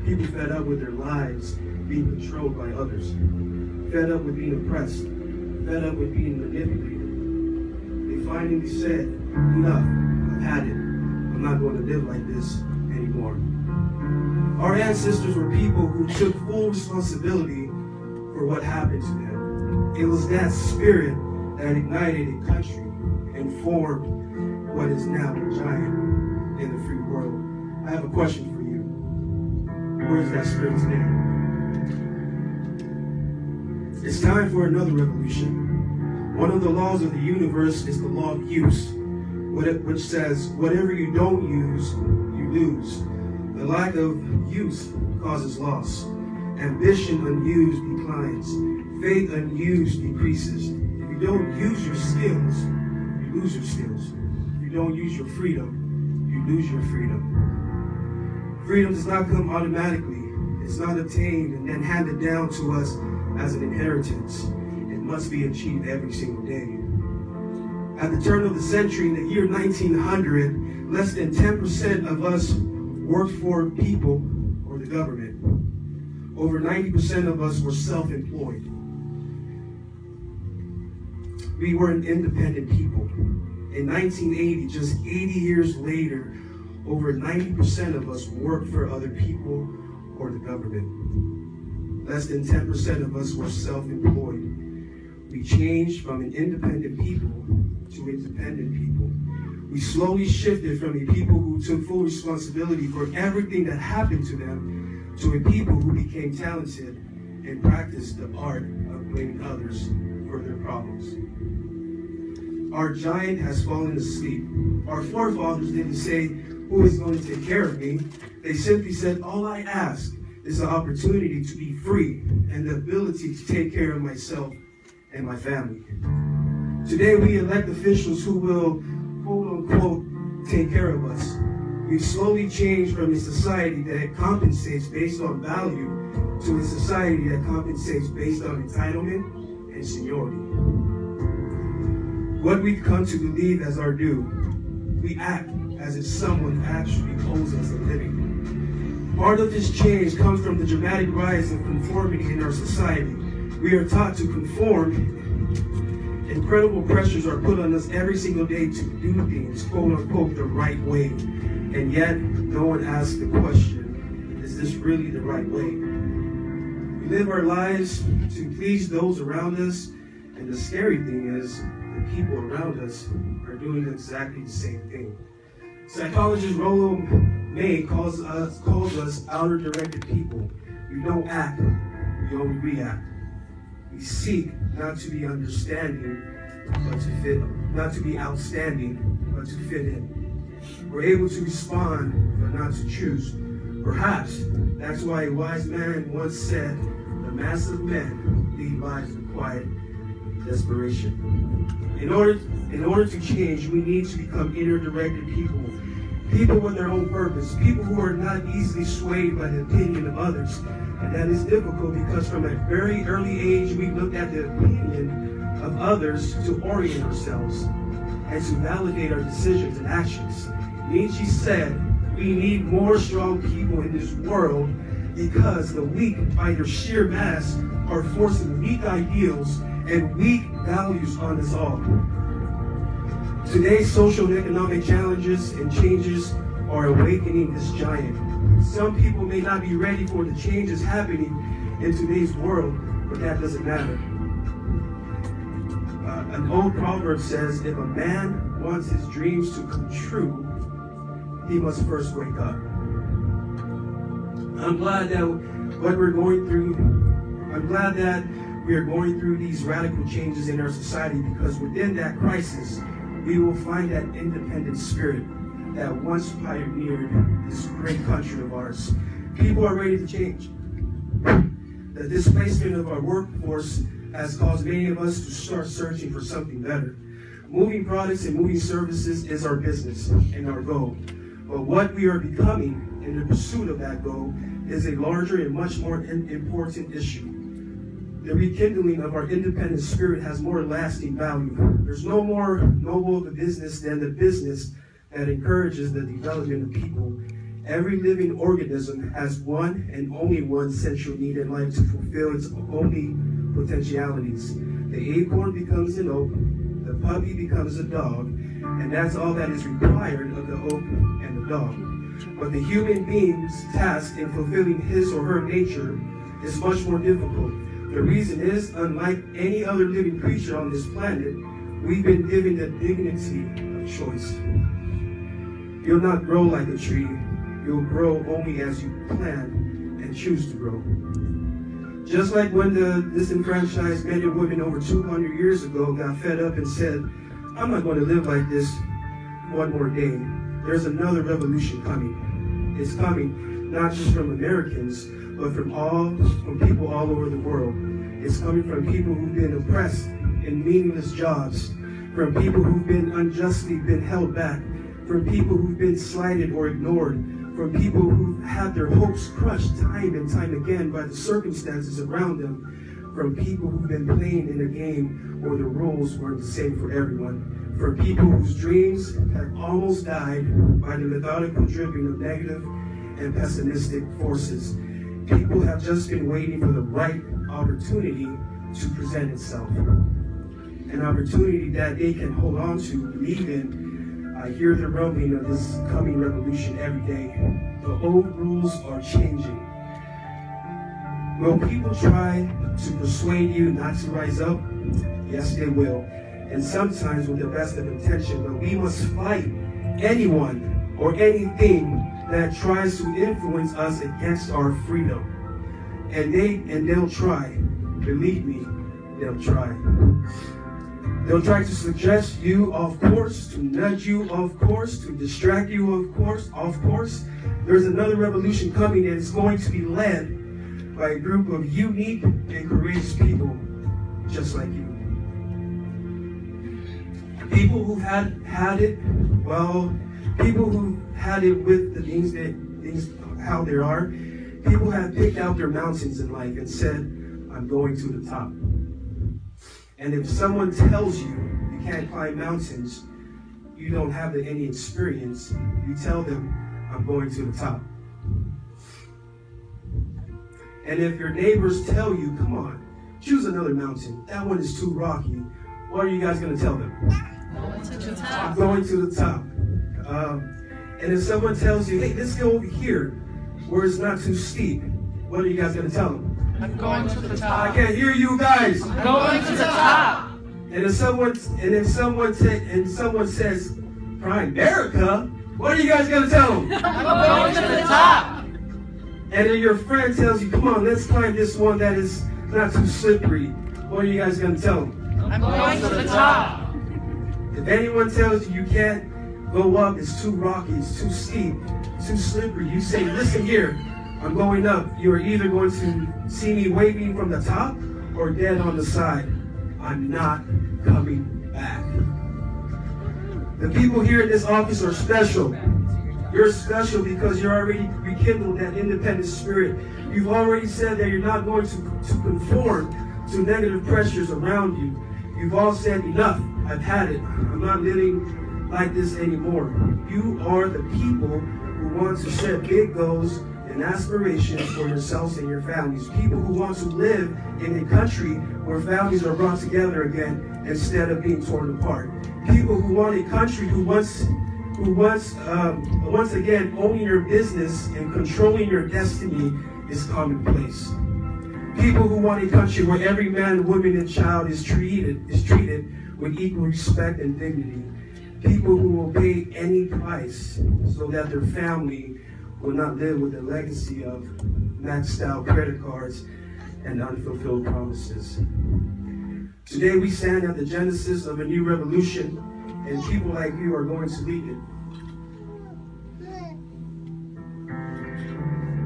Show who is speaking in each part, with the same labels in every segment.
Speaker 1: People fed up with their lives being controlled by others. Fed up with being oppressed. Fed up with being manipulated. They finally said, enough, I've had it. I'm not going to live like this anymore. Our ancestors were people who took full responsibility for what happened to them. It was that spirit that ignited a country and formed what is now a giant in the free world. I have a question for you. Where is that spirit today? It's time for another revolution. One of the laws of the universe is the law of use, which says whatever you don't use, you lose. The lack of use causes loss. Ambition unused declines. Faith unused decreases. If you don't use your skills, you lose your skills. If you don't use your freedom, you lose your freedom. Freedom does not come automatically. It's not obtained and then handed down to us as an inheritance. It must be achieved every single day. At the turn of the century, in the year 1900, less than 10% of us worked for people or the government. Over 90% of us were self-employed. We were an independent people. In 1980, just 80 years later, over 90% of us worked for other people or the government. Less than 10% of us were self-employed. We changed from an independent people to independent people. We slowly shifted from a people who took full responsibility for everything that happened to them to a people who became talented and practiced the art of blaming others for their problems. Our giant has fallen asleep. Our forefathers didn't say, who is going to take care of me? They simply said, all I ask is the opportunity to be free and the ability to take care of myself and my family. Today we elect officials who will, quote unquote, take care of us. We've slowly changed from a society that compensates based on value to a society that compensates based on entitlement and seniority. What we've come to believe as our due, we act as if someone actually owes us a living. Part of this change comes from the dramatic rise of conformity in our society. We are taught to conform. Incredible pressures are put on us every single day to do things, quote unquote, the right way. And yet, no one asks the question, is this really the right way? We live our lives to please those around us, and the scary thing is, the people around us are doing exactly the same thing. Psychologist Rollo May calls us outer-directed people. We don't act, we only react. We seek not to be understanding, but to fit, not to be outstanding, but to fit in. We're able to respond, but not to choose. Perhaps that's why a wise man once said, the mass of men lead lives of quiet desperation. In order to change, we need to become inner-directed people. People with their own purpose. People who are not easily swayed by the opinion of others. And that is difficult because from a very early age, we look at the opinion of others to orient ourselves and to validate our decisions and actions. Nietzsche said, we need more strong people in this world because the weak, by their sheer mass, are forcing weak ideals and weak values on us all. Today's social and economic challenges and changes are awakening this giant. Some people may not be ready for the changes happening in today's world, but that doesn't matter. An old proverb says, if a man wants his dreams to come true, he must first wake up. I'm glad that we are going through these radical changes in our society, because within that crisis, we will find that independent spirit that once pioneered this great country of ours. People are ready to change. The displacement of our workforce has caused many of us to start searching for something better. Moving products and moving services is our business and our goal. But what we are becoming in the pursuit of that goal is a larger and much more important issue. The rekindling of our independent spirit has more lasting value. There's no more noble of a business than the business that encourages the development of people Every living organism has one and only one central need in life to fulfill its only potentialities. The acorn becomes an oak, the puppy becomes a dog, and that's all that is required of the oak and the dog. But the human being's task in fulfilling his or her nature is much more difficult. The reason is, unlike any other living creature on this planet, we've been given the dignity of choice. You'll not grow like a tree. You'll grow only as you plan and choose to grow. Just like when the disenfranchised men and women over 200 years ago got fed up and said, I'm not going to live like this one more day. There's another revolution coming. It's coming not just from Americans, but from people all over the world. It's coming from people who've been oppressed in meaningless jobs, from people who've been unjustly held back, from people who've been slighted or ignored, from people who've had their hopes crushed time and time again by the circumstances around them, from people who've been playing in a game where the rules weren't the same for everyone, from people whose dreams have almost died by the methodical dripping of negative and pessimistic forces. People have just been waiting for the right opportunity to present itself. An opportunity that they can hold on to, believe in. I hear the rumbling of this coming revolution every day. The old rules are changing. Will people try to persuade you not to rise up? Yes, they will. And sometimes with the best of intention, but we must fight anyone or anything that tries to influence us against our freedom. And they'll try. Believe me, they'll try. They'll try to suggest you off course, to nudge you off course, to distract you off course. There's another revolution coming, and it's going to be led by a group of unique and courageous people just like you. People who've had it, well, people who've had it with the things how they are. People have picked out their mountains in life and said, I'm going to the top. And if someone tells you you can't climb mountains, you don't have any experience, you tell them, I'm going to the top. And if your neighbors tell you, come on, choose another mountain, that one is too rocky, what are you guys going to tell them?
Speaker 2: Going to the top.
Speaker 1: I'm going to the top. And if someone tells you, hey, let's go over here where it's not too steep, what are you guys going to tell them?
Speaker 2: I'm going to the top.
Speaker 1: I can't hear you guys.
Speaker 2: I'm going to the top.
Speaker 1: And if someone says, Primerica, what are you guys going to tell them?
Speaker 2: I'm going to the top.
Speaker 1: And then your friend tells you, come on, let's climb this one that is not too slippery. What are you guys going to tell them?
Speaker 2: I'm going to the top.
Speaker 1: If anyone tells you you can't go up, it's too rocky, it's too steep, too slippery, you say, listen here, I'm going up. You're either going to see me waving from the top or dead on the side. I'm not coming back. The people here in this office are special. You're special because you're already rekindled that independent spirit. You've already said that you're not going to conform to negative pressures around you. You've all said, enough, I've had it. I'm not living like this anymore. You are the people who want to set big goals and aspirations for yourselves and your families. People who want to live in a country where families are brought together again instead of being torn apart. People who want a country who once again owning your business and controlling your destiny is commonplace. People who want a country where every man, woman, and child is treated with equal respect and dignity. People who will pay any price so that their family will not live with the legacy of maxed out credit cards and unfulfilled promises. Today we stand at the genesis of a new revolution, and people like you are going to lead it.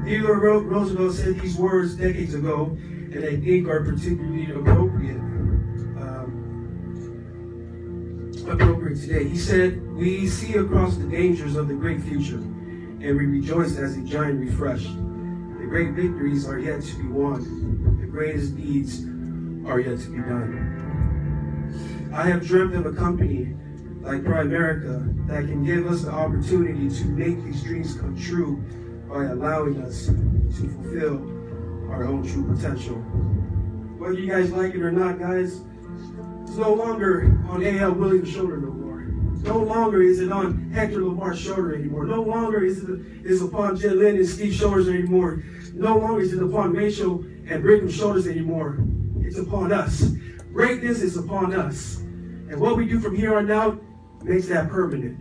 Speaker 1: Theodore Roosevelt said these words decades ago, and I think are particularly appropriate today. He said, we see across the dangers of the great future, and we rejoice as a giant refreshed. The great victories are yet to be won. The greatest deeds are yet to be done. I have dreamt of a company like Primerica that can give us the opportunity to make these dreams come true by allowing us to fulfill our own true potential. Whether you guys like it or not, guys, it's no longer on A.L. Williams' shoulder no more. No longer is it on Hector Lamar's shoulder anymore. No longer is it upon Jen Lynn and Steve's shoulders anymore. No longer is it upon Rachel and Brigham's shoulders anymore. It's upon us. Greatness is upon us. And what we do from here on out makes that permanent.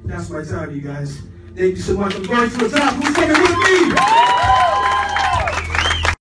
Speaker 1: That's my time, you guys. Thank you so much. I'm going to the top. Who's coming with me?